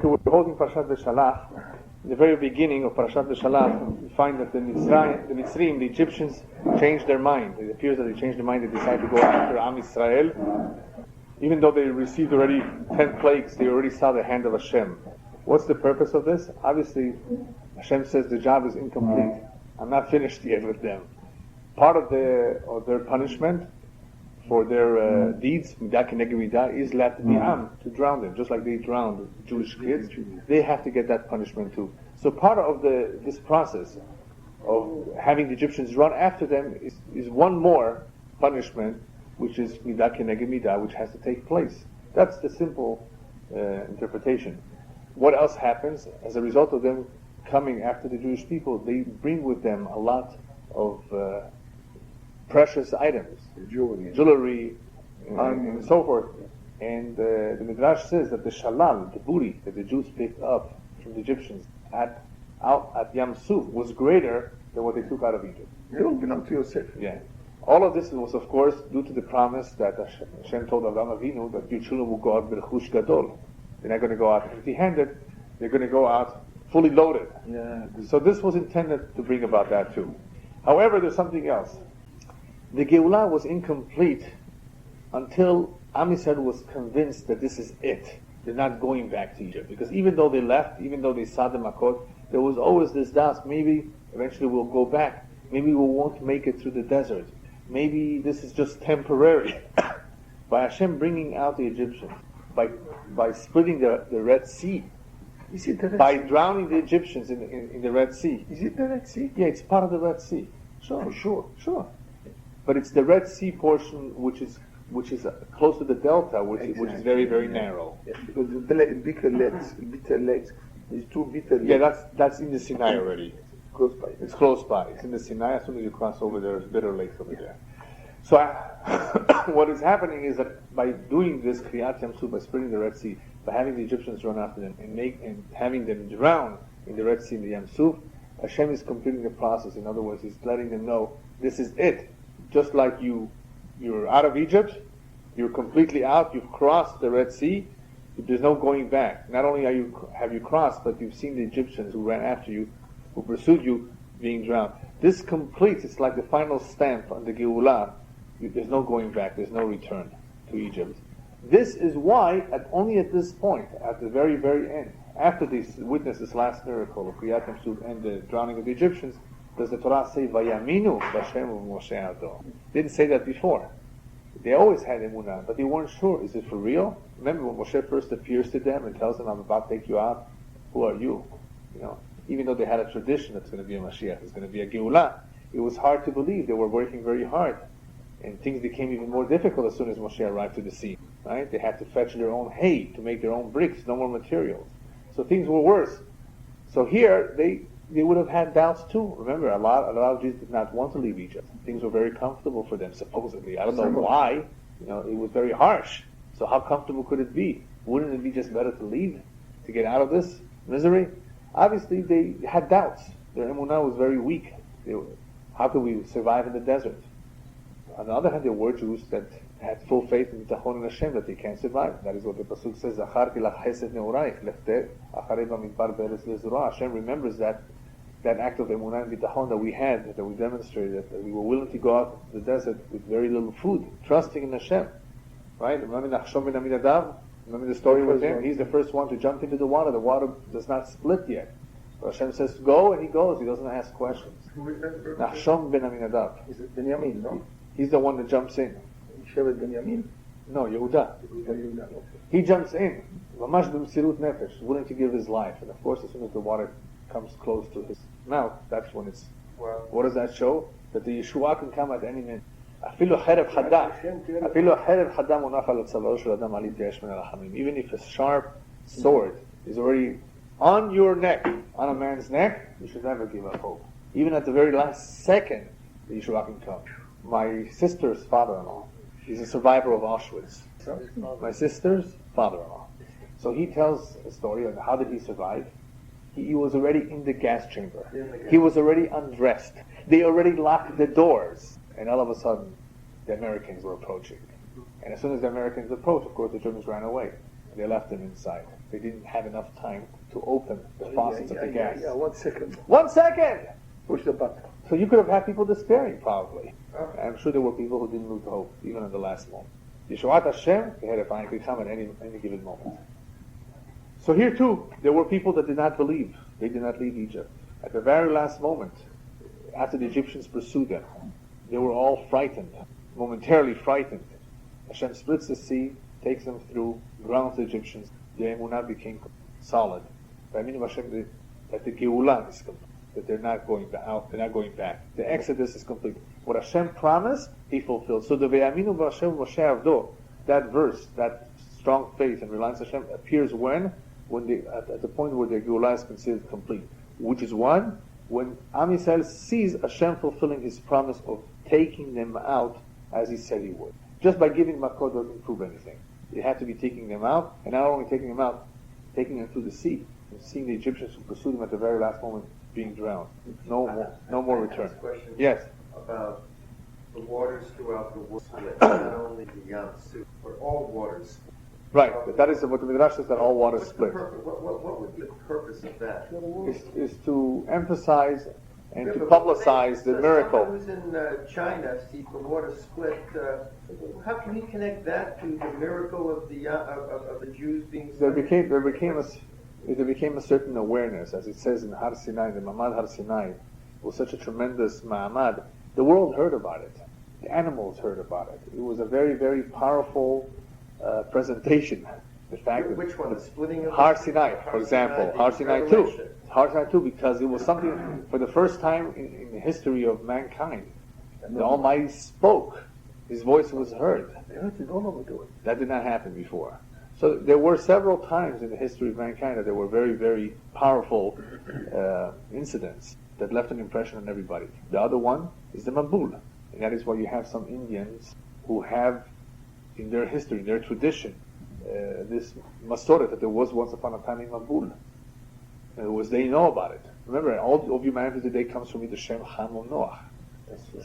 So we're holding Parashat Beshalach. In the very beginning of Parashat Beshalach, we find that the Mitzrayim, the Egyptians, changed their mind. It appears that they changed their mind. They decided to go after Am Yisrael. Even though they received already 10 plagues, they already saw the hand of Hashem. What's the purpose of this? Obviously, Hashem says the job is incomplete. I'm not finished yet with them. Part of their punishment for their deeds, midah keneged midah, is latbi'am, to drown them. Just like they drowned Jewish kids, they have to get that punishment too. So part of this process of having the Egyptians run after them is one more punishment, which is midah keneged midah, which has to take place. That's the simple interpretation. What else happens? As a result of them coming after the Jewish people, they bring with them a lot of precious items, jewelry, and so forth. And the Midrash says that the shalal, the booty that the Jews picked up from the Egyptians at Yam Suf was greater than what they took out of Egypt. It all belonged to Yosef. Yeah. All of this was, of course, due to the promise that Hashem told Avraham Avinu that your children will go out b'rechush gadol. They're not going to go out empty-handed. They're going to go out fully loaded. Yeah. So this was intended to bring about that too. However, there's something else. The Geulah was incomplete until Am Yisrael was convinced that this is it. They're not going back to Egypt. Because even though they left, even though they saw the Makot, there was always this doubt, maybe eventually we'll go back. Maybe we won't make it through the desert. Maybe this is just temporary. By Hashem bringing out the Egyptians, by splitting the Red Sea, Is it the Red by Sea? drowning the Egyptians in the Red Sea. Is it the Red Sea? Yeah, it's part of the Red Sea. For sure. But it's the Red Sea portion which is close to the delta, which is very, very narrow. Yes, because the bitter lakes, these two bitter lakes. Yeah, that's in the Sinai already. Close by. It's close by. It's in the Sinai. As soon as you cross over, there's bitter lakes over there. So what is happening is that by doing this Kriyat Yam Suf, by splitting the Red Sea, by having the Egyptians run after them and having them drown in the Red Sea in the Yam Suf, Hashem is completing the process. In other words, He's letting them know this is it. Just like you're out of Egypt, you're completely out. You've crossed the Red Sea. There's no going back. Not only have you crossed, but you've seen the Egyptians who ran after you, who pursued you, being drowned. This completes. It's like the final stamp on the Geulah. There's no going back. There's no return to Egypt. This is why, only at this point, at the very, very end, after they witness this last miracle of Kriyat Yam Suf and the drowning of the Egyptians, does the Torah say Vayaminu B'Shem Moshe Ado? Didn't say that before. They always had emunah, but they weren't sure. Is it for real? Remember when Moshe first appears to them and tells them, "I'm about to take you out." Who are you? Even though they had a tradition that's going to be a Mashiach, it's going to be a Geulah, it was hard to believe. They were working very hard. And things became even more difficult as soon as Moshe arrived to the scene. Right? They had to fetch their own hay to make their own bricks, no more materials. So things were worse. So here, they would have had doubts too. Remember, a lot of Jews did not want to leave Egypt. Things were very comfortable for them, supposedly. I don't know why. It was very harsh. So how comfortable could it be? Wouldn't it be just better to leave, to get out of this misery? Obviously, they had doubts. Their emunah was very weak. How could we survive in the desert? On the other hand, there were Jews that had full faith in Bitachon and Hashem that they can't survive. That is what the Pasuk says, Zacharti lach chesed ne'oraich, lechter acharei b'midbar be'eretz lezurah. Hashem remembers that act of emunah and Bitachon that we had, that we demonstrated, that we were willing to go out to the desert with very little food, trusting in Hashem. Right? Remember Nachshon ben Aminadav? Remember the story with him? He's the first one to jump into the water. The water does not split yet. But Hashem says, go, and he goes. He doesn't ask questions. Nachshon ben Aminadav. Is it Benjamin, no? He's the one that jumps in. Shevet Benjamin? No, Yehuda. He jumps in. Mamash b'msirut nefesh, willing to give his life. And of course, as soon as the water comes close to his mouth, that's when it's... Wow. What does that show? That the Yeshua can come at any minute. Even if a sharp sword is already on your neck, on a man's neck, you should never give up hope. Even at the very last second, the Yeshua can come. My sister's father-in-law, he's a survivor of Auschwitz. My sister's father-in-law. So he tells a story of how did he survive. He was already in the gas chamber. He was already undressed. They already locked the doors. And all of a sudden, the Americans were approaching. And as soon as the Americans approached, of course, the Germans ran away. They left him inside. They didn't have enough time to open the faucets of the gas. 1 second. 1 second! Push the button. So you could have had people despairing, probably. I'm sure there were people who didn't lose hope, even at the last moment. Yeshuat Hashem, could come at any given moment. So here too, there were people that did not believe. They did not leave Egypt. At the very last moment, after the Egyptians pursued them, they were all frightened, momentarily frightened. Hashem splits the sea, takes them through, grounds the Egyptians. The emunah became solid. By meaning of Hashem, that the Geulah is complete, that they're not going out, they're not going back. The Exodus is complete. What Hashem promised, He fulfilled. So the Ve'aminu b'Hashem Moshe Avdo, that verse, that strong faith and reliance on Hashem appears when they, at the point where the Geulah is considered complete, which is when Am Yisrael sees Hashem fulfilling His promise of taking them out as He said He would. Just by giving Makot doesn't prove anything. It had to be taking them out, and not only taking them out, taking them through the sea, and seeing the Egyptians who pursued them at the very last moment being drowned. No more return. Yes. About the waters throughout the world split, not only the Yam Suf, but all waters. Right. That is what the Midrash says, that all waters split. What would be the purpose of that? Is to emphasize and to publicize the miracle. Someone who's in China sees the water split. How can he connect that to the miracle of the Jews being There saved? became a certain awareness, as it says in Har Sinai, the Ma'amad Har Sinai was such a tremendous Ma'amad. The world heard about it. The animals heard about it. It was a very, very powerful presentation. The fact that Which one? The splitting of Har Sinai, for example, Har Sinai too. Har Sinai too, because it was something for the first time in the history of mankind. The Almighty spoke. His voice was heard. That did not happen before. So there were several times in the history of mankind that there were very, very powerful incidents that left an impression on everybody. The other one is the Mabul. And that is why you have some Indians who have, in their history, in their tradition, this Masoret that there was once upon a time in Mabul. They know about it. Remember, all of humanity today comes from the Shem Ham of Noach.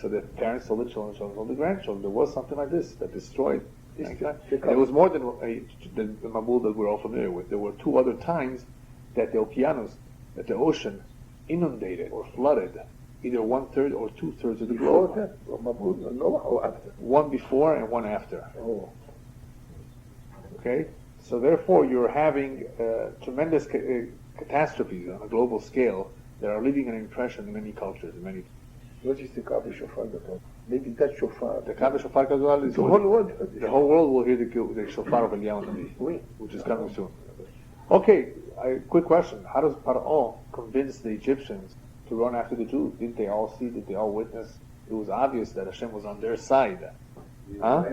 So the parents told the children told the grandchildren. There was something like this that destroyed mankind. There was more than the Mabul that we're all familiar with. There were 2 other times that the oceanus, that the ocean inundated or flooded either 1/3 or 2/3 of the globe. One before and one after. Okay? So therefore you're having tremendous catastrophes on a global scale that are leaving an impression in many cultures, in many. What is the Kabe Shofar? Maybe that Shofar. The Kabe Shofar Gadol is the whole world. The whole world will hear the Shofar of Elyahu Kin, which is coming soon. Okay, quick question. How does Paro convince the Egyptians to run after the Jews? Didn't they all see? Did they all witness? It was obvious that Hashem was on their side. Huh?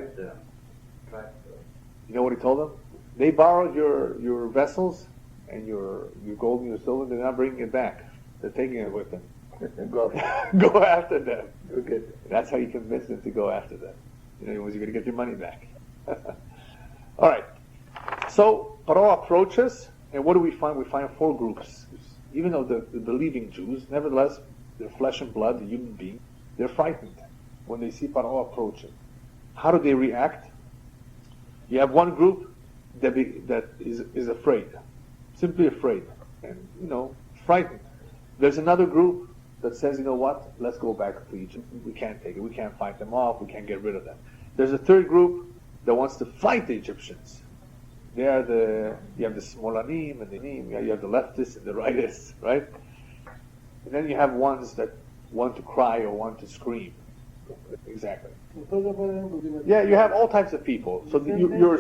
You know what he told them? They borrowed your vessels and your gold and your silver. They're not bringing it back. They're taking it with them. Go after them. Okay. That's how you convince them to go after them. You're going to get your money back. All right. So Paro approaches, and what do we find? We find 4 groups. Even though the believing Jews, nevertheless, they're flesh and blood, the human being, they're frightened when they see Paro approaching. How do they react? You have one group that is afraid, simply afraid, and frightened. There's another group that says, you know what, let's go back to Egypt. We can't take it. We can't fight them off. We can't get rid of them. There's a third group that wants to fight the Egyptians. You have the Smolanim and the Nim, you have the leftists and the rightists, right? And then you have ones that want to cry or want to scream. Exactly. Yeah, you have all types of people. So you're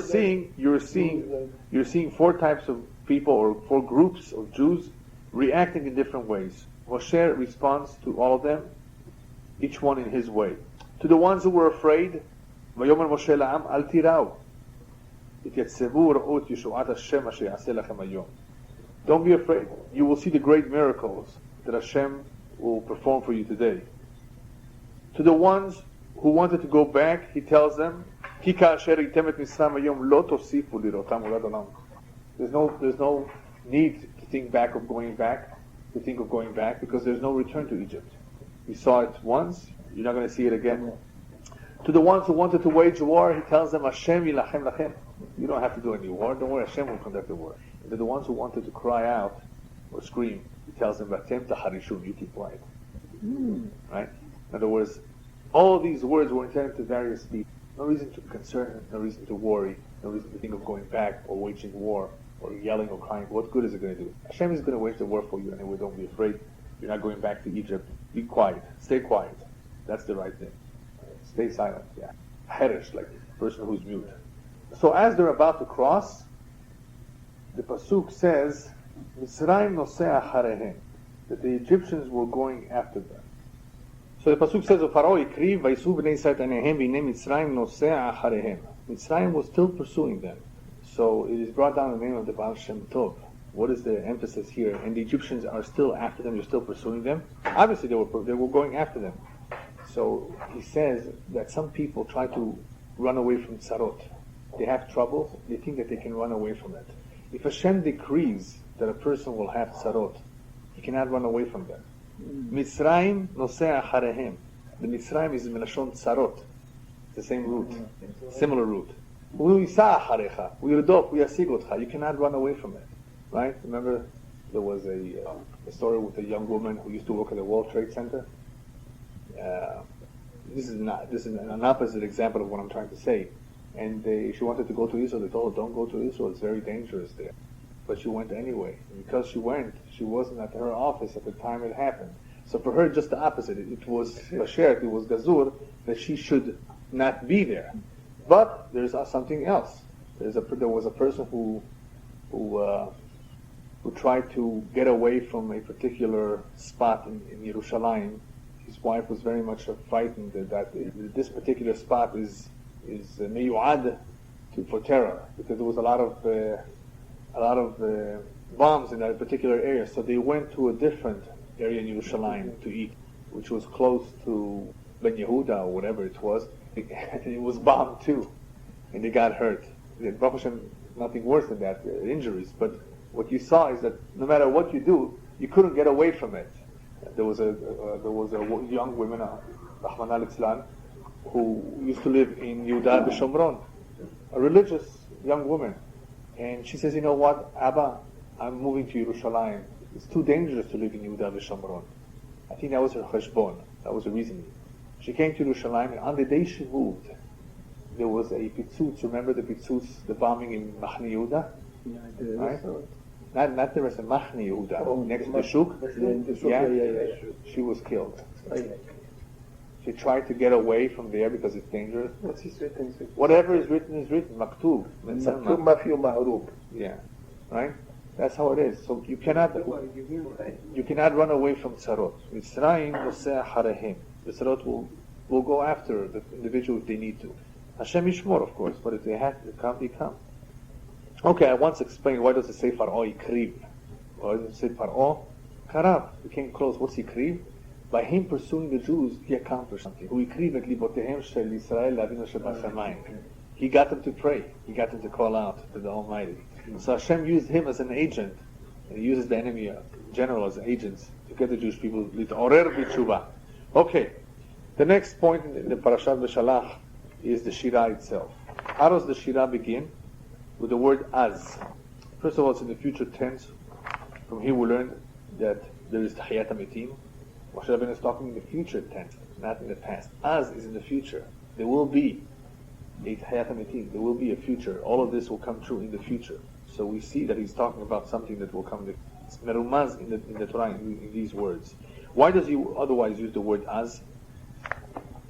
seeing 4 types of people, or 4 groups of Jews reacting in different ways. Moshe responds to all of them, each one in his way. To the ones who were afraid, Vayomer Moshe la'am al tirau. Don't be afraid. You will see the great miracles that Hashem will perform for you today. To the ones who wanted to go back, he tells them, there's no need to think of going back, because there's no return to Egypt. You saw it once, you're not going to see it again. To the ones who wanted to wage war, he tells them, Hashem yilachem lachem. You don't have to do any war. Don't worry, Hashem will conduct the war. They're the ones who wanted to cry out or scream. He tells them, "Vatem taharishun," you keep quiet. Right? In other words, all these words were intended to various people. No reason to be concerned, no reason to worry, no reason to think of going back or waging war or yelling or crying. What good is it going to do? Hashem is going to wage the war for you anyway. Don't be afraid. You're not going back to Egypt. Be quiet. Stay quiet. That's the right thing. Stay silent. Yeah. Herish, like the person who's mute. So as they're about to cross, the pasuk says, "Mitzrayim noseh acharehem," that the Egyptians were going after them. So the pasuk says, "Pharaoh ikriv vaysu bnei Yisrael anehem v'nei Mitzrayim noseh acharehem." Mitzrayim was still pursuing them. So it is brought down in the name of the Baal Shem Tov. What is the emphasis here? And the Egyptians are still after them. They're still pursuing them. Obviously, they were going after them. So he says that some people try to run away from tzarot. They have troubles. They think that they can run away from it. If Hashem decrees that a person will have tzarot, he cannot run away from them. Mitzrayim noseh acharehem. The Mitzrayim is milashon tzarot. It's the same root, similar root. You cannot run away from it, right? Remember, there was a story with a young woman who used to work at the World Trade Center. This is an opposite example of what I'm trying to say. And she wanted to go to Israel. They told her, "Don't go to Israel. It's very dangerous there." But she went anyway. And because she went, she wasn't at her office at the time it happened. So for her, just the opposite. It was Bashert, it was Gazur, that she should not be there. But there's something else. There was a person who tried to get away from a particular spot in Yerushalayim. His wife was very much frightened that this particular spot is meyuad for terror, because there was a lot of bombs in that particular area. So they went to a different area in Yerushalayim to eat, which was close to Ben Yehuda or whatever it was. And it was bombed too, and they got hurt. Baruch Hashem, nothing worse than that, injuries. But what you saw is that no matter what you do, you couldn't get away from it. There was a young woman, Rahman al-Islam, who used to live in Yehuda B'Shomron, a religious young woman, and she says, "You know what, Abba, I'm moving to Yerushalayim. It's too dangerous to live in Yehuda B'Shomron." I think that was her cheshbon. That was the reason. She came to Yerushalayim, and on the day she moved, there was a pitzutz. Remember the pitzutz, the bombing in Machne Yehuda? Yeah, right? Not the rest of Machne Yehuda, next to the Shuk. Yeah. She was killed. She tried to get away from there because it's dangerous. What's his written? Whatever is written, Maktub. Maktub mafyu ma'rub. Yeah, right? That's how it is. So you cannot run away from tzarot. Mitzrayim noseh acharehem. The tzarot will go after the individual if they need to. Hashem Yishmor, of course, but if they have to come, they come. Okay, I once explained why does it say Pharaoh Ikriv? Why does it say Pharaoh Karav? He came close. What's Ikriv? By him pursuing the Jews, he accomplished something. He got them to pray. He got them to call out to the Almighty. So Hashem used him as an agent, and he uses the enemy in general as agents to get the Jewish people to Okay, the next point in the Parasha Beshalach is the Shirah itself. How does the Shirah begin? With the word Az. First of all, it's in the future tense. From here we learned that there is Tahiyat HaMetim. Moshe Rabbeinu is talking in the future tense, not in the past. Az is in the future. There will be a Tahiyat HaMetim. There will be a future. All of this will come true in the future. So we see that he's talking about something that will come. It's merumaz in the Torah in these words. Why does he otherwise use the word Az?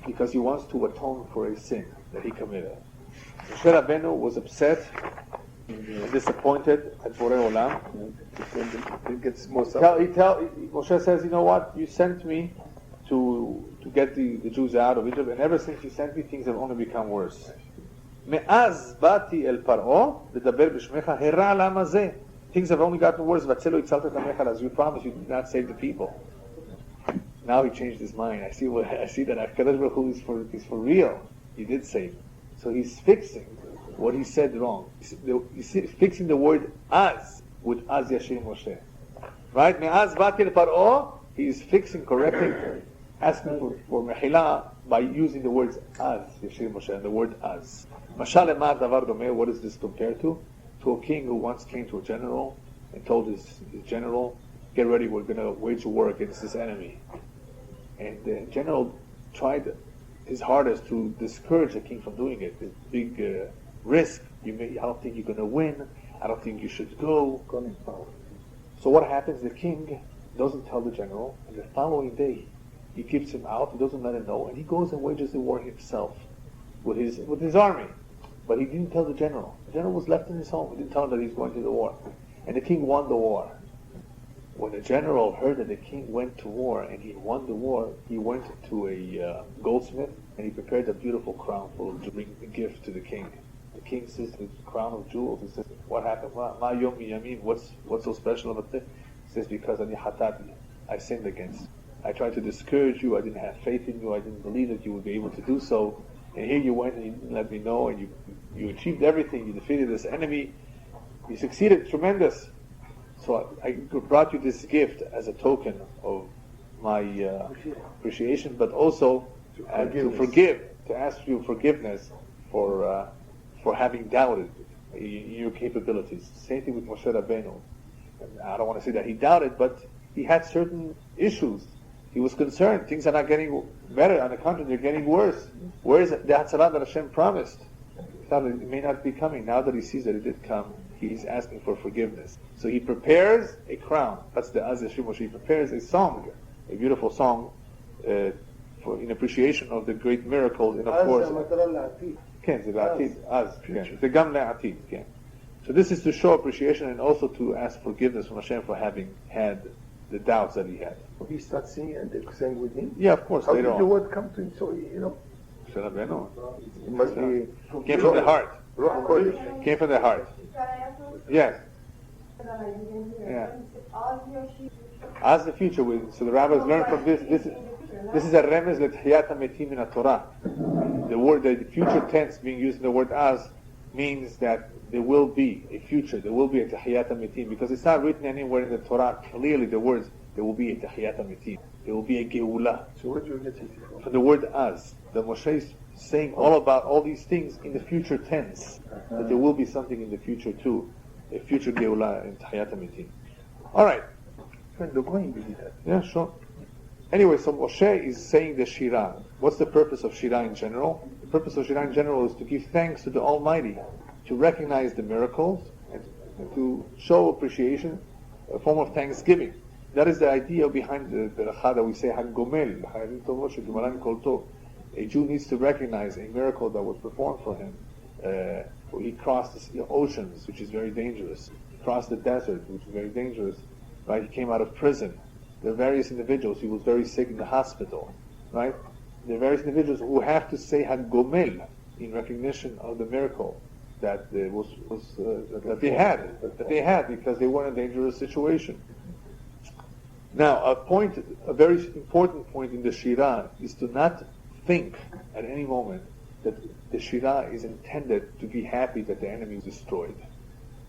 Because he wants to atone for a sin that he committed. Moshe Rabbeinu was upset and disappointed at Borei Olam. Moshe says, "You know what? You sent me to get the Jews out of Egypt, and ever since you sent me, things have only become worse. מאז באתי אל פרעה לדבר בשמך הרע לעם הזה. Things have only gotten worse. והצל לא הצלת את עמך, as you promised, you did not save the people." Now he changed his mind. I see that HaKadosh Baruch Hu is for real. He did save. So he's fixing what he said wrong. He's fixing the word Az with Az Yashir Moshe. Right? מאז באתי אל פרעה, he is fixing, correcting, asking for mechila by using the words Az Yashir Moshe and the word Az. משל למה הדבר דומה? What is this compared to? to a king who once came to a general and told his general, get ready, we're going to wage war against this enemy. And the general tried his hardest to discourage the king from doing it. This big risk. I don't think you're going to win. I don't think you should go. So what happens? The king doesn't tell the general, and the following day he keeps him out. He doesn't let him know, and he goes and wages the war himself with his army. But he didn't tell the general. The general was left in his home. He didn't tell him that he's going to the war, and the king won the war. When the general heard that the king went to war and he won the war, he went to a goldsmith and he prepared a beautiful crown full of to bring a gift to the king. The king says, the crown of jewels. He says, what happened? Ma yom yamin. What's so special about this? He says, because I sinned against. I tried to discourage you. I didn't have faith in you. I didn't believe that you would be able to do so. And here you went and you didn't let me know, and you achieved everything. You defeated this enemy. You succeeded. Tremendous. So I brought you this gift as a token of my appreciation, but also to forgive, to ask you forgiveness for having doubted your capabilities. Same thing with Moshe Rabbeinu. I don't want to say that he doubted, but he had certain issues. He was concerned. Things are not getting better. On the contrary, they're getting worse. Where is the Hatzara that Hashem promised? He thought it may not be coming. Now that he sees that it did come, he's asking for forgiveness. So he prepares a crown. That's the Az Yashim Moshe. He prepares a song, a beautiful song, in appreciation of the great miracles. And of course, so this is to show appreciation and also to ask forgiveness from Hashem for having had the doubts that he had. He starts singing and they sang with him. Yeah, of course. How did later the on. word come to him? So it must be Came from the heart. Ruach Kodesh. Came from the heart. Yes. Yeah. As the future, so the rabbis learn from this. This is a remez letchiyat hametim in Torah. The future tense being used in the word as means that there will be a future. There will be a tahiyat hametim, because it's not written anywhere in the Torah clearly the words there will be a tahiyat hametim. There will be a geula. So where do you get it from? From the word as. The Moshe is saying all about all these things in the future tense. That there will be something in the future too. A future geula in tahiyat hametim. All right. The Goyim did that. Yeah, sure. Anyway, so Moshe is saying the Shirah. What's the purpose of Shirah in general? The purpose of Shirah in general is to give thanks to the Almighty, to recognize the miracles, and to show appreciation, a form of thanksgiving. That is the idea behind the Racha that we say, Hagomel, a Jew needs to recognize a miracle that was performed for him. Where he crossed the oceans, which is very dangerous. He crossed the desert, which is very dangerous. Right? He came out of prison. There are various individuals. He was very sick in the hospital. Right? There are various individuals who have to say Hagomel in recognition of the miracle that that they had because they were in a dangerous situation. Now, a very important point in the Shirah is to not think at any moment that the Shirah is intended to be happy that the enemy is destroyed.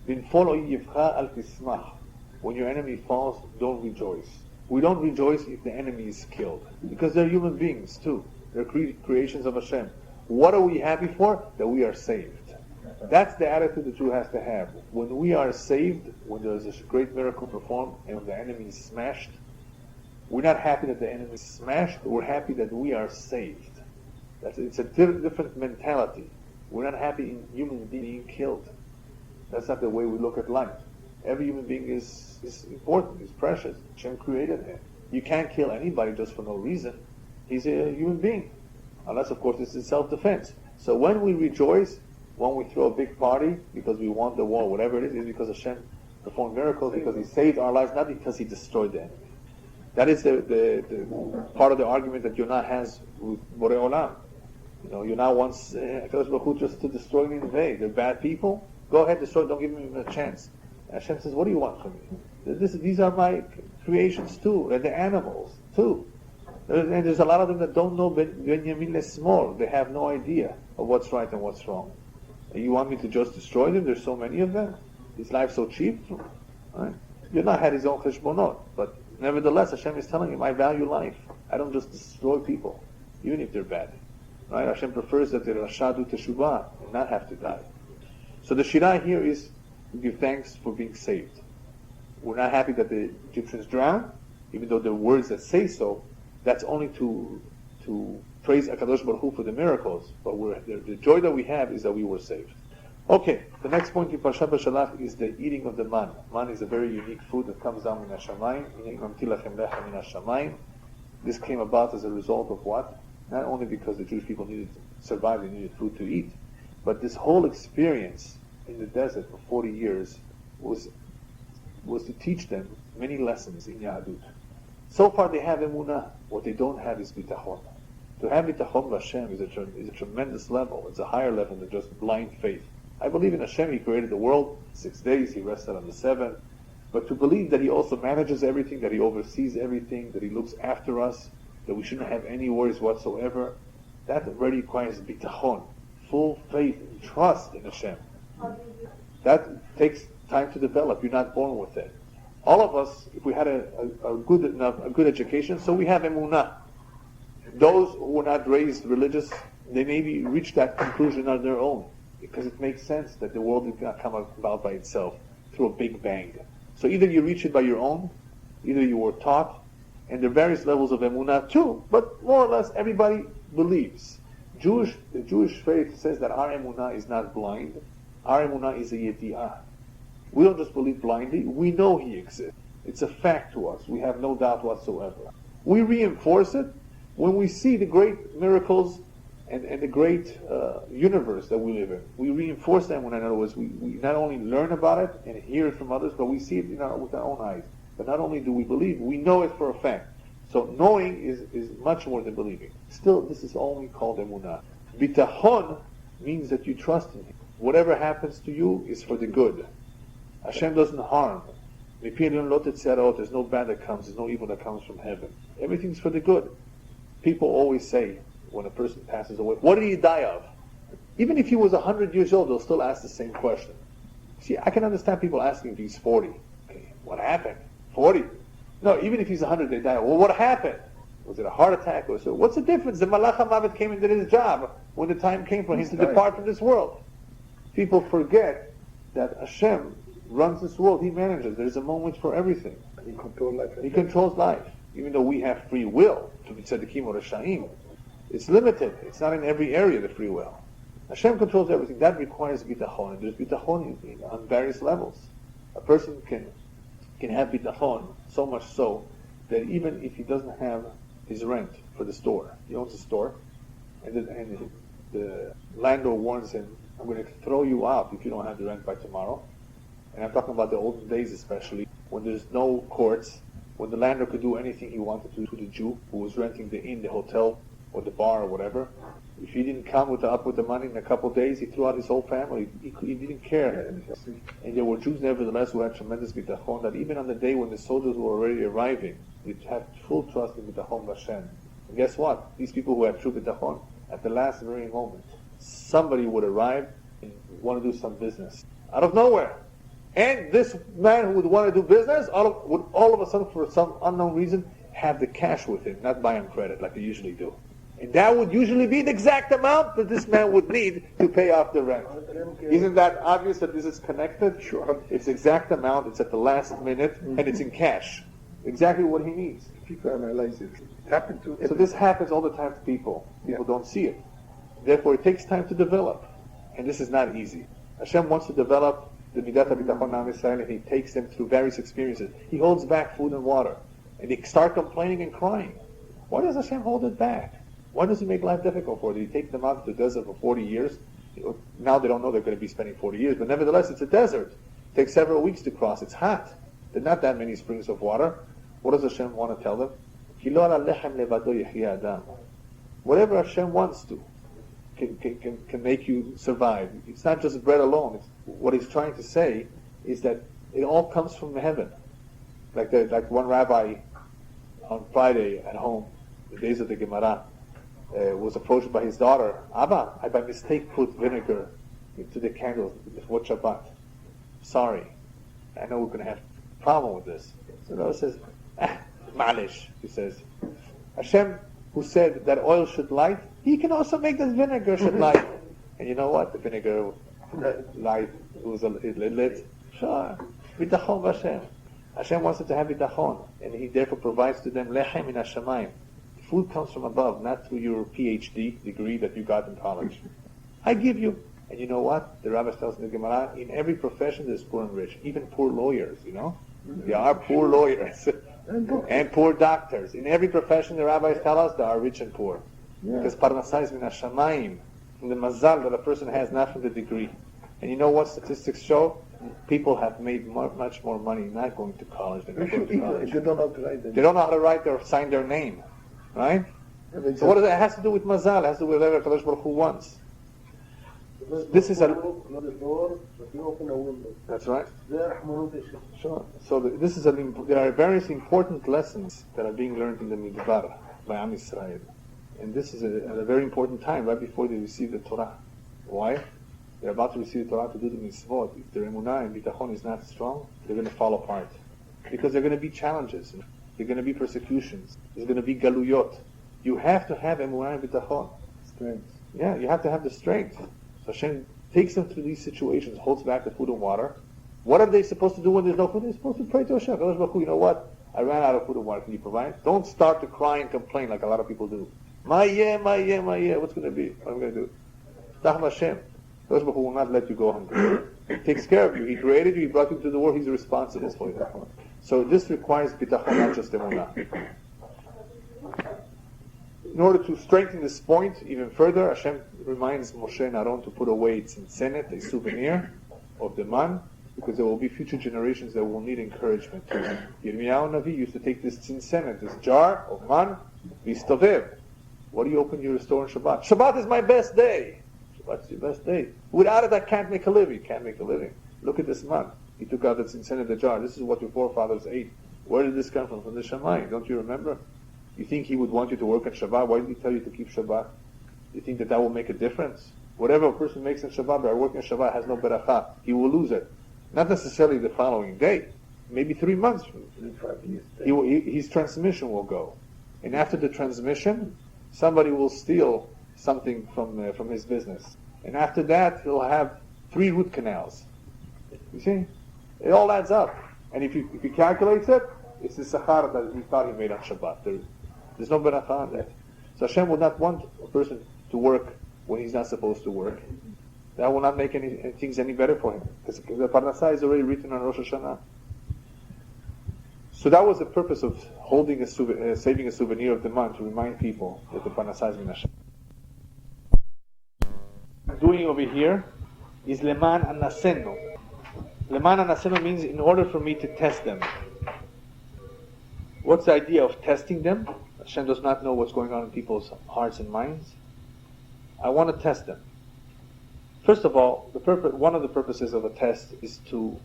When your enemy falls, don't rejoice. We don't rejoice if the enemy is killed, because they're human beings too. They're creations of Hashem. What are we happy for? That we are saved. That's the attitude the Jew has to have. When we are saved, when there's a great miracle performed, and when the enemy is smashed, we're not happy that the enemy is smashed, we're happy that we are saved. It's a different mentality. We're not happy in human being killed. That's not the way we look at life. Every human being is important, is precious. Hashem created him. You can't kill anybody just for no reason. He's a human being. Unless, of course, it's in self-defense. So when we rejoice, when we throw a big party, because we won the war, whatever it is because Hashem performed miracles, because He saved our lives, not because He destroyed the enemy. That is the part of the argument that Yonah has with Borei Olam. Yonah wants Akadosh Baruch Hu just to destroy Nineveh. They're bad people. Go ahead, destroy. Don't give them a chance. Hashem says, "What do you want from me? These are my creations too, and the animals too. And there's a lot of them that don't know Benyamin Lesmor. They have no idea of what's right and what's wrong. And you want me to just destroy them? There's so many of them. Is life so cheap? Right? Yonah had his own cheshbonot, but nevertheless, Hashem is telling him, I value life. I don't just destroy people, even if they're bad. Right? Hashem prefers that the Rasha do teshuvah and not have to die. So the Shirah here is We give thanks for being saved. We're not happy that the Egyptians drowned, even though there are words that say so. That's only to praise HaKadosh Baruch Hu for the miracles. But the joy that we have is that we were saved. Okay, the next point in Parashat Beshalach is the eating of the man. Man is a very unique food that comes down min hashamayim. This came about as a result of what? Not only because the Jewish people needed to survive, they needed food to eat, but this whole experience in the desert for 40 years was to teach them many lessons in Yahadut. So far they have emunah. What they don't have is bitachon. To have bitachon b'Hashem is a tremendous level. It's a higher level than just blind faith. I believe in Hashem. He created the world 6 days. He rested on the 7th. But to believe that He also manages everything, that He oversees everything, that He looks after us, that we shouldn't have any worries whatsoever, that already requires bitachon, full faith and trust in Hashem. That takes time to develop. You're not born with it. All of us, if we had a good education, so we have emunah. Those who were not raised religious, they maybe reach that conclusion on their own, because it makes sense that the world did not come about by itself through a big bang. So either you reach it by your own, either you were taught, and there are various levels of emunah too, but more or less everybody believes. The Jewish faith says that our emunah is not blind, our emunah is a yedi'ah. We don't just believe blindly, we know He exists. It's a fact to us, we have no doubt whatsoever. We reinforce it when we see the great miracles and the great universe that we live in. We reinforce them when, in other words, we not only learn about it and hear it from others, but we see it with our own eyes. But not only do we believe, we know it for a fact. So knowing is much more than believing. Still, this is only called emunah. Bitachon means that you trust in Him. Whatever happens to you is for the good. Hashem doesn't harm. There's no bad that comes, there's no evil that comes from heaven. Everything's for the good. People always say, when a person passes away, what did he die of? Even if he was 100 years old, they'll still ask the same question. See, I can understand people asking if he's 40. Okay, what happened? 40? No, even if he's 100, they die. Well, what happened? Was it a heart attack? Or so? What's the difference? The Malach HaMavet came and did his job when the time came for him to depart from this world. People forget that Hashem runs this world. He manages. There's a moment for everything. He controls life. He controls life. Even though we have free will, to be tzaddikim or rashaim, it's limited. It's not in every area, the free will. Hashem controls everything. That requires bitachon. And there's bitachon on various levels. A person can have bitachon so much so that even if he doesn't have his rent for the store, he owns a store, and the landlord warns him, I'm going to throw you out if you don't have the rent by tomorrow. And I'm talking about the olden days especially, when there's no courts, when the landlord could do anything he wanted to the Jew who was renting the inn, the hotel, or the bar or whatever. If he didn't come with the money in a couple of days, he threw out his whole family. He didn't care. And there were Jews nevertheless who had tremendous bitachon, that even on the day when the soldiers were already arriving, they had full trust in bitachon Hashem. And guess what? These people who had true bitachon, at the last very moment, somebody would arrive and want to do some business. Out of nowhere. And this man who would want to do business would all of a sudden, for some unknown reason, have the cash with him, not buy on credit like they usually do. And that would usually be the exact amount that this man would need to pay off the rent. Isn't that obvious that this is connected? Sure. It's exact amount, it's at the last minute, and it's in cash. Exactly what he needs. People analyze it. It happened to So this happens all the time to people. People don't see it. Therefore, it takes time to develop. And this is not easy. Hashem wants to develop the Midat HaBitachon Am Yisrael, and He takes them through various experiences. He holds back food and water. And they start complaining and crying. Why does Hashem hold it back? Why does He make life difficult for them? He take them out to the desert for 40 years. Now they don't know they're going to be spending 40 years, but nevertheless, it's a desert. It takes several weeks to cross. It's hot. There are not that many springs of water. What does Hashem want to tell them? Whatever Hashem wants to can make you survive. It's not just bread alone. What He's trying to say is that it all comes from heaven. Like one rabbi on Friday at home, the days of the Gemara, was approached by his daughter. Abba, I by mistake put vinegar into the candles before Shabbat. Sorry. I know we're going to have a problem with this. So the daughter says, malish, he says. Hashem, who said that oil should light, He can also make that vinegar should light. And you know what? The vinegar light, it lit. Sure. Bitachon Hashem. Hashem wants them to have bitachon, and He therefore provides to them lechem min hashamayim. Food comes from above, not through your PhD degree that you got in college. I give you. And you know what? The Rabbi tells in the Gemara, in every profession there's poor and rich. Even poor lawyers, you know? There are poor lawyers. And poor doctors. In every profession the rabbis tell us there are rich and poor. Because parnasah is min hashamayim, from the mazal that a person has, not from the degree. And you know what statistics show? People have made much more money not going to college than going to college. They don't know how to write. They don't know how to write or sign their name. Right? So what does it has to do with mazal? It has to do with whatever Kadosh Baruch Hu wants. This is a... That's right. Sure. So there are various important lessons that are being learned in the Midbar by Am Yisrael. And this is at a very important time, right before they receive the Torah. Why? They're about to receive the Torah to do the mitzvot. If their emunah and bitachon is not strong, they're going to fall apart. Because there are going to be challenges. There are going to be persecutions. There's going to be galuyot. You have to have emunah and bitachon. Strength. Yeah, you have to have the strength. So Hashem takes them through these situations, holds back the food and water. What are they supposed to do when there's no food? They're supposed to pray to Hashem. You know what? I ran out of food and water. Can you provide? Don't start to cry and complain like a lot of people do. My yeah. What's going to be? What am I going to do? Tachma Hashem. Kadosh Baruch Hu will not let you go hungry. He takes care of you. He created you. He brought you to the world. He's responsible for you. So this requires bitachon, not just emunah. In order to strengthen this point even further, Hashem reminds Moshe and Aaron to put away tzintzenet, a souvenir of the man, because there will be future generations that will need encouragement too. Yirmiyahu Navi used to take this tzintzenet, this jar of man, vistovev. What do you open your store on Shabbat? Shabbat is my best day. Shabbat is your best day. Without it, I can't make a living. Can't make a living. Look at this man. He took out the tzintzenet, the jar. This is what your forefathers ate. Where did this come from? From the Shamayim. Don't you remember? You think He would want you to work on Shabbat? Why did He tell you to keep Shabbat? You think that will make a difference? Whatever a person makes in Shabbat by working on Shabbat has no beracha. He will lose it. Not necessarily the following day. Maybe 3 months. His transmission will go. And after the transmission, somebody will steal something from his business. And after that, he'll have 3 root canals. You see? It all adds up. And if he calculates it, it's the sachar that he thought he made on Shabbat. There's no beracha on that. So Hashem would not want a person to work when he's not supposed to work. That will not make things any better for him. Because the Parasha is already written on Rosh Hashanah. So that was the purpose of holding saving a souvenir of the month, to remind people that the Parasha is min Hashem. What I'm doing over here is leman anasenu. Leman anasenu means in order for me to test them. What's the idea of testing them? Hashem does not know what's going on in people's hearts and minds. I want to test them. First of all, one of the purposes of a test is to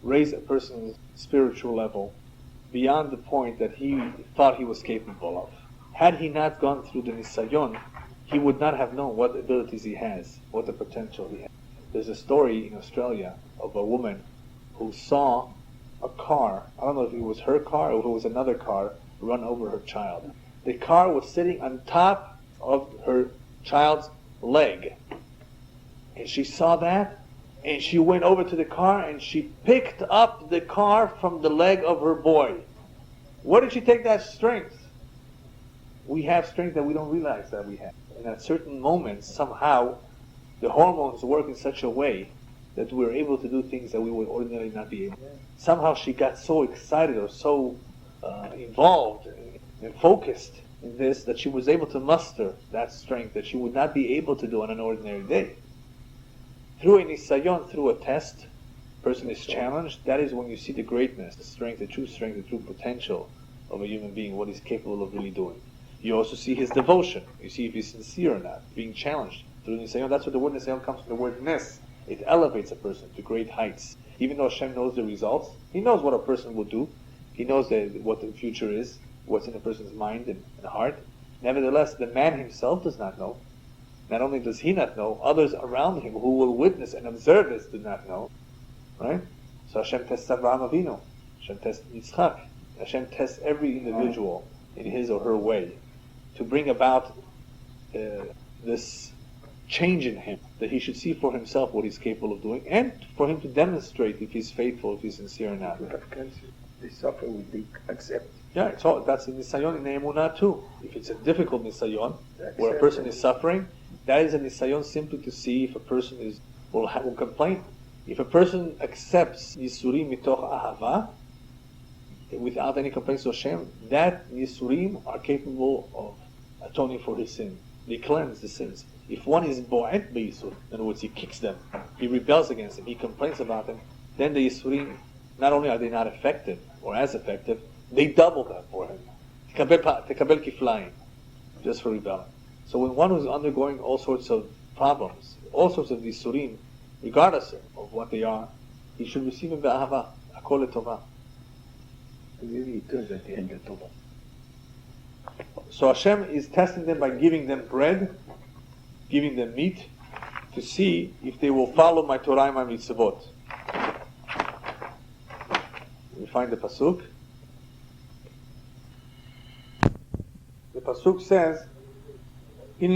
raise a person's spiritual level beyond the point that he thought he was capable of. Had he not gone through the nisayon, he would not have known what abilities he has, what the potential he has. There's a story in Australia of a woman who saw a car, I don't know if it was her car or if it was another car, run over her child. The car was sitting on top of her child's leg. And she saw that, and she went over to the car and she picked up the car from the leg of her boy. Where did she take that strength? We have strength that we don't realize that we have. And at certain moments, somehow, the hormones work in such a way that we're able to do things that we would ordinarily not be able to. Somehow she got so excited or so involved and focused in this that she was able to muster that strength that she would not be able to do on an ordinary day. Through a nisayon, through a test, a person is challenged. That is when you see the greatness, the strength, the true potential of a human being, what he's capable of really doing. You also see his devotion. You see if he's sincere or not, being challenged through nisayon. That's what the word nisayon comes from the word nes. It elevates a person to great heights. Even though Hashem knows the results, He knows what a person will do. He knows what the future is, what's in a person's mind and heart. Nevertheless, the man himself does not know. Not only does he not know, others around him who will witness and observe this do not know. Right? So Hashem tests Avraham Avinu. Hashem tests Yitzchak. Hashem tests every individual in his or her way to bring about this change in him, that he should see for himself what he's capable of doing, and for him to demonstrate if he's faithful, if he's sincere or not. They have cancer. They suffer with they accept. Yeah, it's all, that's a nisayon in emunah too. If it's a difficult nisayon, where a person is suffering, that is a nisayon simply to see if a person will complain. If a person accepts yisurim mitoch ahava, without any complaints to Hashem, that yisurim are capable of atoning for his sin. They cleanse the sins. If one is bo'et b'yisur, in other words, he kicks them, he rebels against them, he complains about them, then the yisurim, not only are they not effective, or as effective, they double that for him. Tekabel kiflayim, just for rebelling. So when one who's undergoing all sorts of problems, all sorts of yisurim, regardless of what they are, he should receive them be'ahava, akol letovah. Maybe it turns at the end of Torah. So Hashem is testing them by giving them bread, giving them meat, to see if they will follow my Torah and my mitzvot. We find the pasuk. The pasuk says, I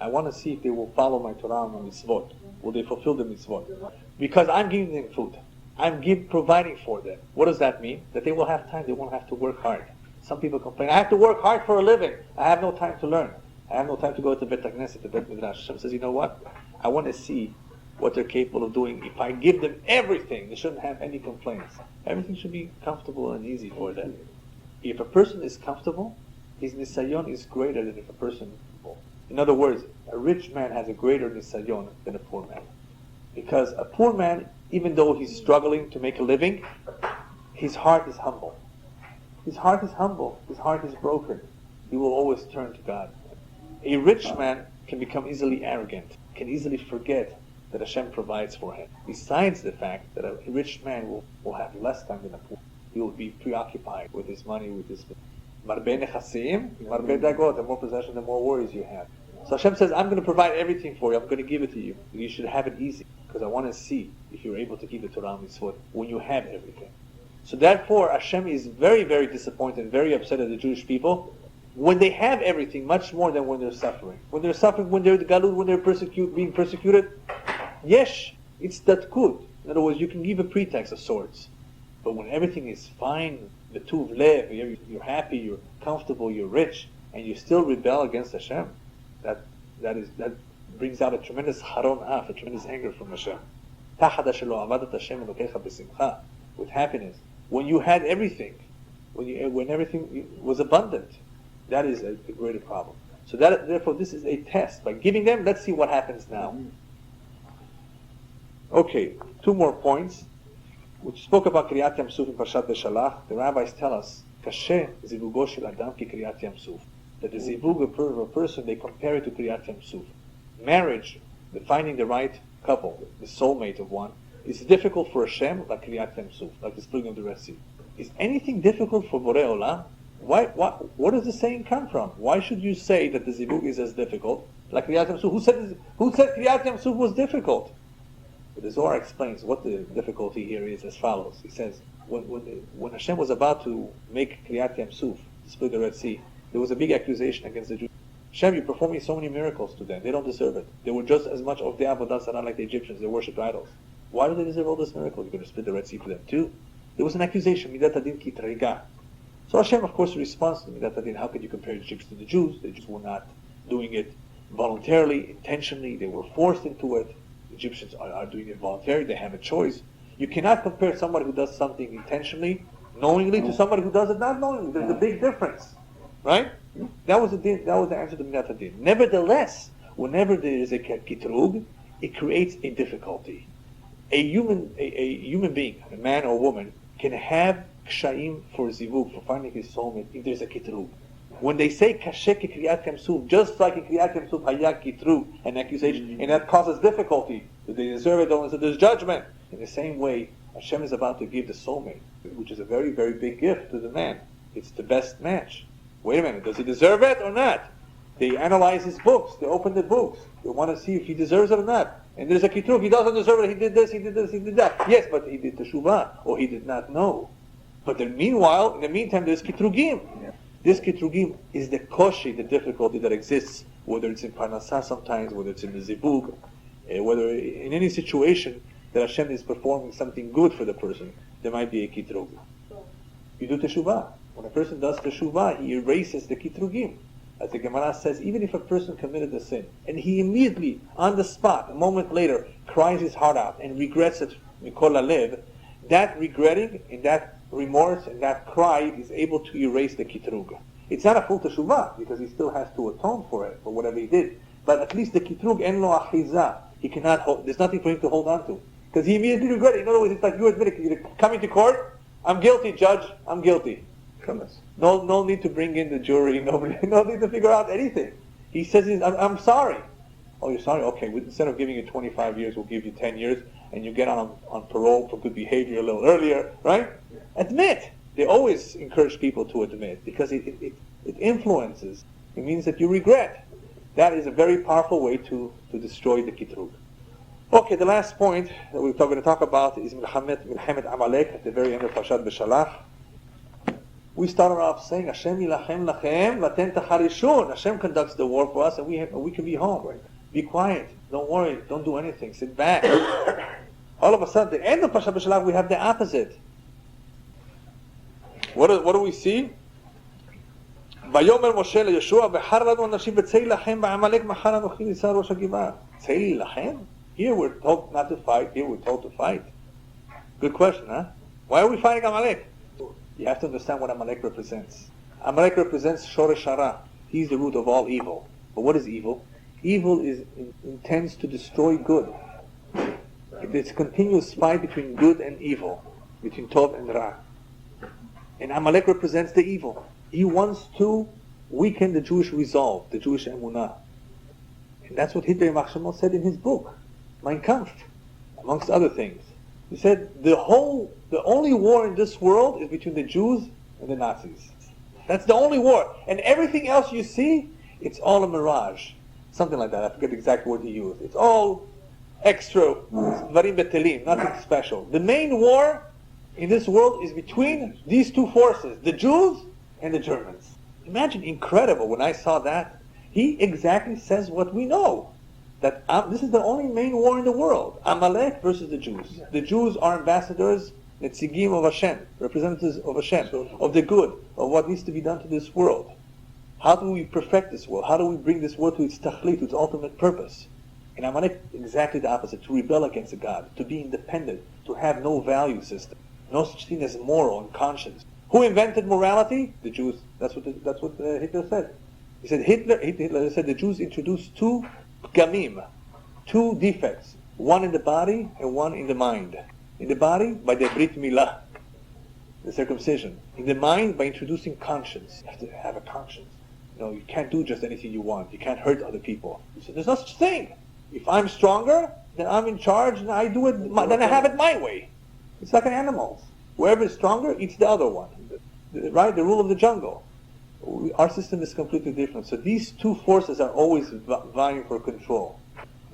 want to see if they will follow my Torah and my mitzvot. Will they fulfill the mitzvot? Because I'm giving them food. I'm providing for them. What does that mean? That they will have time. They won't have to work hard. Some people complain, I have to work hard for a living. I have no time to learn. I have no time to go to Bet HaKnesset, to Bet Midrash. Hashem says, you know what? I want to see what they're capable of doing. If I give them everything, they shouldn't have any complaints. Everything should be comfortable and easy for them. If a person is comfortable, his nisayon is greater than if a person. In other words, a rich man has a greater nisayon than a poor man. Because a poor man, even though he's struggling to make a living, his heart is humble. His heart is humble. His heart is broken. He will always turn to God. A rich man can become easily arrogant, can easily forget that Hashem provides for him. Besides the fact that a rich man will have less time than a poor. He will be preoccupied with his money, with his marbe nechasim, marbe dagot. The more possession, the more worries you have. So Hashem says, I'm going to provide everything for you. I'm going to give it to you. You should have it easy, because I want to see if you're able to keep the Torah and mitzvot when you have everything. So therefore, Hashem is very, very disappointed, very upset at the Jewish people when they have everything, much more than when they're suffering. When they're suffering, when they're galut, when they're being persecuted, yes, it's that good. In other words, you can give a pretext of sorts. But when everything is fine, the tuv lev, you're happy, you're comfortable, you're rich, and you still rebel against Hashem, that brings out a tremendous haron af, a tremendous anger from Hashem. With happiness. When you had everything, when everything was abundant, that is a greater problem. So therefore this is a test. By giving them, let's see what happens now. Okay, 2 more points. We spoke about Kriyat Yam Suf in Parashat Beshalach. The rabbis tell us, Kashe zivugo shel adam ki Kriyat Yam Suf. That the zivug of a person, they compare it to Kriyat Yam Suf. Marriage, finding the right couple, the soulmate of one, is difficult for Hashem like Kriyat Yam Suf, like the splitting of the Red Sea. Is anything difficult for Borei Olam? Where does the saying come from? Why should you say that the zivug is as difficult like Kriyat Yam Suf? Who said Kriyat Yam Suf was difficult? But the Zohar explains what the difficulty here is as follows. He says, when Hashem was about to make Kriyat Yam Suf, to split the Red Sea, there was a big accusation against the Jews. Hashem, you're performing so many miracles to them. They don't deserve it. They were just as much of the Avodah Zarah like the Egyptians. They worshipped idols. Why do they deserve all this miracle? You're going to split the Red Sea for them too? There was an accusation, Midat Adin ki Tariga. So Hashem, of course, responds to Midat Adin. How could you compare the Egyptians to the Jews? The Jews were not doing it voluntarily, intentionally. They were forced into it. The Egyptians are doing it voluntarily. They have a choice. You cannot compare somebody who does something intentionally, knowingly, to somebody who does it not knowingly. There's a big difference. Right? That was the answer to Midat Adin. Nevertheless, whenever there is a kitrug, it creates a difficulty. A human being, a man or woman, can have kshaim for zivug, for finding his soulmate, if there's a kitrug. When they say kashe ki kriyat yam suf, just like in kriyat yam suf haya kitrug, an accusation, and that causes difficulty, that they deserve it, don't, so there's judgment. In the same way, Hashem is about to give the soulmate, which is a very, very big gift to the man. It's the best match. Wait a minute, does he deserve it or not? They analyze his books, they open the books, they want to see if he deserves it or not. And there's a kitrug, he doesn't deserve it, he did this, he did this, he did that. Yes, but he did teshuvah, or he did not know. But then meanwhile, in the meantime, there's kitrugim. This kitrugim is the koshi, the difficulty that exists, whether it's in parnasah sometimes, whether it's in the zibug, whether in any situation that Hashem is performing something good for the person, there might be a kitrug. You do teshuvah. When a person does teshuvah, he erases the kitrugim. As the Gemara says, even if a person committed a sin, and he immediately, on the spot, a moment later, cries his heart out and regrets it, mikol halev, that regretting and that remorse and that cry is able to erase the kitrug. It's not a full teshuvah, because he still has to atone for it, for whatever he did. But at least the kitrug en lo achiza. He cannot hold, there's nothing for him to hold on to. Because he immediately regretted it. In other words, it's like you admit it. You're coming to court, I'm guilty, judge, I'm guilty. No need to bring in the jury, no need to figure out anything. He says, I'm sorry. Oh, you're sorry? Okay, instead of giving you 25 years, we'll give you 10 years, and you get on parole for good behavior a little earlier, right? Yeah. Admit. They always encourage people to admit, because it influences. It means that you regret. That is a very powerful way to destroy the kitrug. Okay, the last point that we're going to talk about is Milchemet Amalek at the very end of Parashat Beshalach. We started off saying, Hashem yilachem lachem, vaten tacharishun. Hashem conducts the war for us, and we can be home. Right? Be quiet. Don't worry. Don't do anything. Sit back. All of a sudden, at the end of Parashat Beshalach, we have the opposite. What do we see? Vayomer Moshe leYeshua v'char lanu anashim v'tzei lachem ba'amalek machar anochi nitzar rosh hagivah. Tzei lachem? Here we're told not to fight. Here we're told to fight. Good question, huh? Why are we fighting Amalek? You have to understand what Amalek represents. Amalek represents Shoresh Hara. He's the root of all evil. But what is evil? Evil intends to destroy good. It's a continuous fight between good and evil, between Tov and Ra. And Amalek represents the evil. He wants to weaken the Jewish resolve, the Jewish emunah. And that's what Hitler Yamach said in his book, Mein Kampf, amongst other things. He said, the only war in this world is between the Jews and the Nazis. That's the only war. And everything else you see, it's all a mirage. Something like that. I forget the exact word he used. It's all extra, varim betelim, nothing special. The main war in this world is between these two forces, the Jews and the Germans. Imagine, incredible, when I saw that. He exactly says what we know. That this is the only main war in the world. Amalek versus the Jews. Yeah. The Jews are ambassadors, netzigim of Hashem, representatives of Hashem, of the good, of what needs to be done to this world. How do we perfect this world? How do we bring this world to its tachlit, to its ultimate purpose? And Amalek, exactly the opposite, to rebel against God, to be independent, to have no value system, no such thing as moral and conscience. Who invented morality? The Jews. That's what Hitler said. He said Hitler said the Jews introduced two gamim, two defects, one in the body and one in the mind. In the body, by the brit milah, the circumcision. In the mind, by introducing conscience. You have to have a conscience. You can't do just anything you want. You can't hurt other people. He said, there's no such thing. If I'm stronger, then I'm in charge, and I do it. Then I have it my way. It's like an animal. Whoever is stronger eats the other one. Right? The rule of the jungle. Our system is completely different. So these two forces are always vying for control.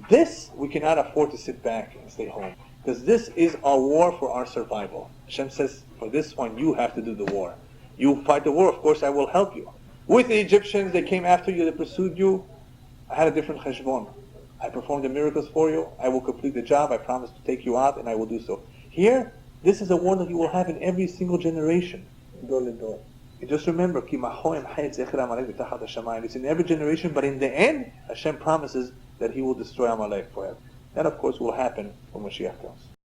This, we cannot afford to sit back and stay home. Because this is our war for our survival. Hashem says, for this one, you have to do the war. You fight the war, of course, I will help you. With the Egyptians, they came after you, they pursued you. I had a different cheshbon. I performed the miracles for you. I will complete the job. I promise to take you out, and I will do so. Here, this is a war that you will have in every single generation. And just remember, it's in every generation, but in the end, Hashem promises that He will destroy Amalek forever. That, of course, will happen when Mashiach comes.